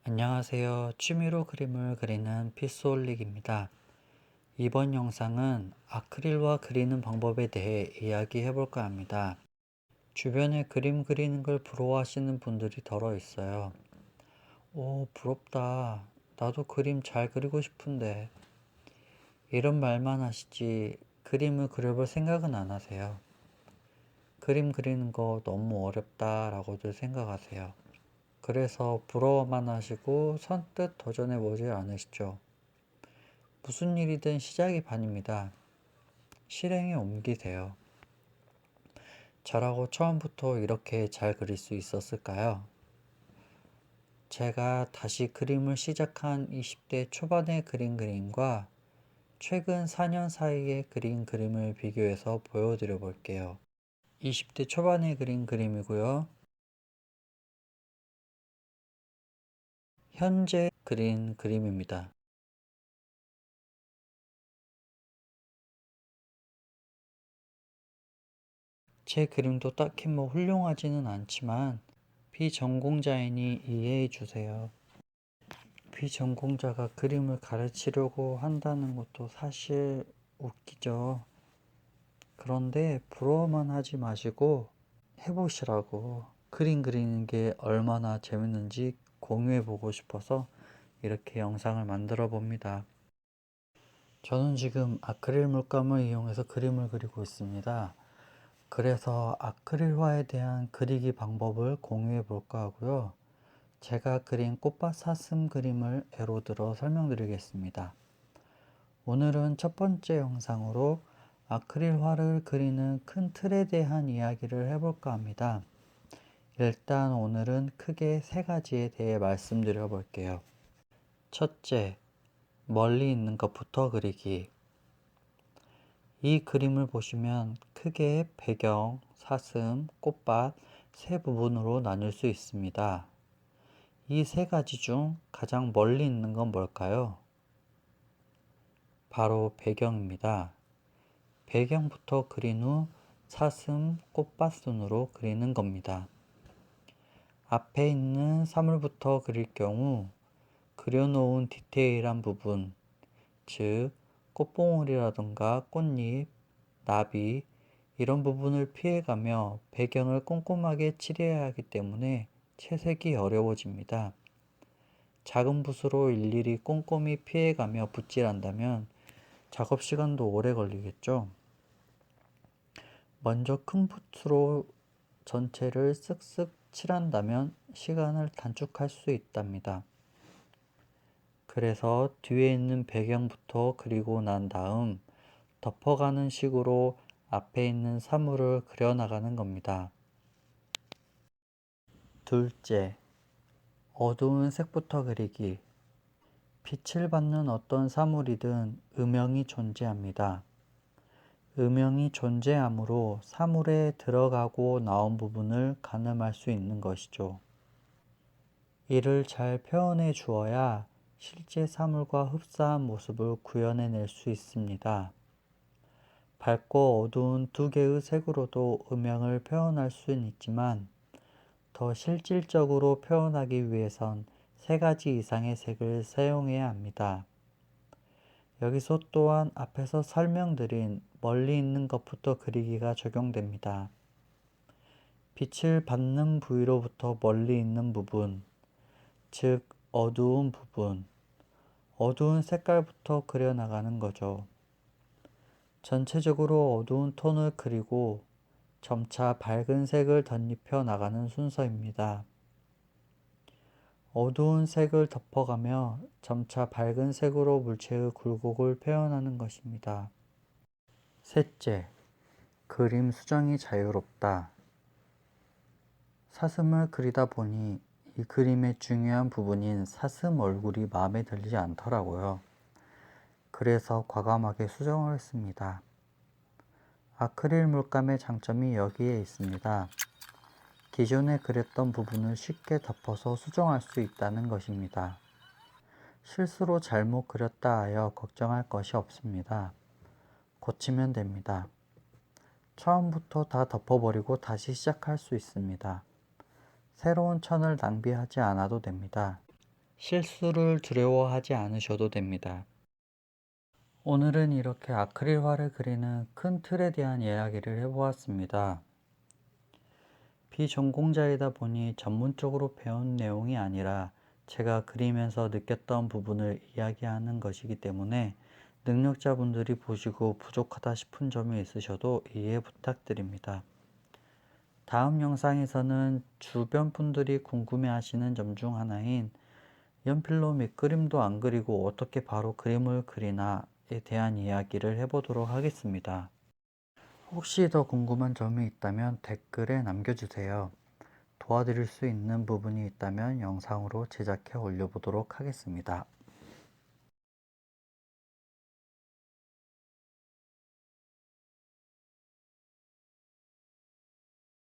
안녕하세요. 취미로 그림을 그리는 피스올릭입니다. 이번 영상은 아크릴과 그리는 방법에 대해 이야기해 볼까 합니다. 주변에 그림 그리는 걸 부러워하시는 분들이 덜어 있어요. 오, 부럽다. 나도 그림 잘 그리고 싶은데. 이런 말만 하시지 그림을 그려볼 생각은 안 하세요. 그림 그리는 거 너무 어렵다라고들 생각하세요. 그래서 부러워만 하시고 선뜻 도전해 보지 않으시죠. 무슨 일이든 시작이 반입니다. 실행에 옮기세요. 저라고 처음부터 이렇게 잘 그릴 수 있었을까요? 제가 다시 그림을 시작한 20대 초반의 그린 그림과 최근 4년 사이에 그린 그림을 비교해서 보여드려 볼게요. 20대 초반에 그린 그림이고요. 현재 그린 그림입니다. 제 그림도 딱히 훌륭하지는 않지만 비전공자이니 이해해 주세요. 비전공자가 그림을 가르치려고 한다는 것도 사실 웃기죠. 그런데 부러워만 하지 마시고 해보시라고. 그림 그리는 게 얼마나 재밌는지 공유해 보고 싶어서 이렇게 영상을 만들어 봅니다. 저는 지금 아크릴 물감을 이용해서 그림을 그리고 있습니다. 그래서 아크릴화에 대한 그리기 방법을 공유해 볼까 하고요. 제가 그린 꽃밭 사슴 그림을 예로 들어 설명드리겠습니다. 오늘은 첫 번째 영상으로 아크릴화를 그리는 큰 틀에 대한 이야기를 해볼까 합니다. 일단 오늘은 크게 세 가지에 대해 말씀드려 볼게요. 첫째, 멀리 있는 것부터 그리기. 이 그림을 보시면 크게 배경, 사슴, 꽃밭 세 부분으로 나눌 수 있습니다. 이 세 가지 중 가장 멀리 있는 건 뭘까요? 바로 배경입니다. 배경부터 그린 후 사슴, 꽃밭 순으로 그리는 겁니다. 앞에 있는 사물부터 그릴 경우 그려놓은 디테일한 부분, 즉 꽃봉오리라던가 꽃잎, 나비 이런 부분을 피해가며 배경을 꼼꼼하게 칠해야 하기 때문에 채색이 어려워집니다. 작은 붓으로 일일이 꼼꼼히 피해가며 붓질한다면 작업 시간도 오래 걸리겠죠. 먼저 큰 붓으로 전체를 쓱쓱 칠한다면 시간을 단축할 수 있답니다. 그래서 뒤에 있는 배경부터 그리고 난 다음 덮어가는 식으로 앞에 있는 사물을 그려나가는 겁니다. 둘째, 어두운 색부터 그리기. 빛을 받는 어떤 사물이든 음영이 존재합니다. 음영이 존재하므로 사물에 들어가고 나온 부분을 가늠할 수 있는 것이죠. 이를 잘 표현해 주어야 실제 사물과 흡사한 모습을 구현해낼 수 있습니다. 밝고 어두운 두 개의 색으로도 음영을 표현할 수는 있지만 더 실질적으로 표현하기 위해선 세 가지 이상의 색을 사용해야 합니다. 여기서 또한 앞에서 설명드린 멀리 있는 것부터 그리기가 적용됩니다. 빛을 받는 부위로부터 멀리 있는 부분, 즉 어두운 부분, 어두운 색깔부터 그려나가는 거죠. 전체적으로 어두운 톤을 그리고 점차 밝은 색을 덧입혀 나가는 순서입니다. 어두운 색을 덮어가며 점차 밝은 색으로 물체의 굴곡을 표현하는 것입니다. 셋째, 그림 수정이 자유롭다. 사슴을 그리다 보니 이 그림의 중요한 부분인 사슴 얼굴이 마음에 들지 않더라고요. 그래서 과감하게 수정을 했습니다. 아크릴 물감의 장점이 여기에 있습니다. 기존에 그렸던 부분을 쉽게 덮어서 수정할 수 있다는 것입니다. 실수로 잘못 그렸다 하여 걱정할 것이 없습니다. 고치면 됩니다. 처음부터 다 덮어버리고 다시 시작할 수 있습니다. 새로운 천을 낭비하지 않아도 됩니다. 실수를 두려워하지 않으셔도 됩니다. 오늘은 이렇게 아크릴화를 그리는 큰 틀에 대한 이야기를 해보았습니다. 비전공자이다 보니 전문적으로 배운 내용이 아니라 제가 그리면서 느꼈던 부분을 이야기하는 것이기 때문에 능력자분들이 보시고 부족하다 싶은 점이 있으셔도 이해 부탁드립니다. 다음 영상에서는 주변 분들이 궁금해 하시는 점 중 하나인 연필로 밑그림도 안 그리고 어떻게 바로 그림을 그리나에 대한 이야기를 해보도록 하겠습니다. 혹시 더 궁금한 점이 있다면 댓글에 남겨주세요. 도와드릴 수 있는 부분이 있다면 영상으로 제작해 올려보도록 하겠습니다.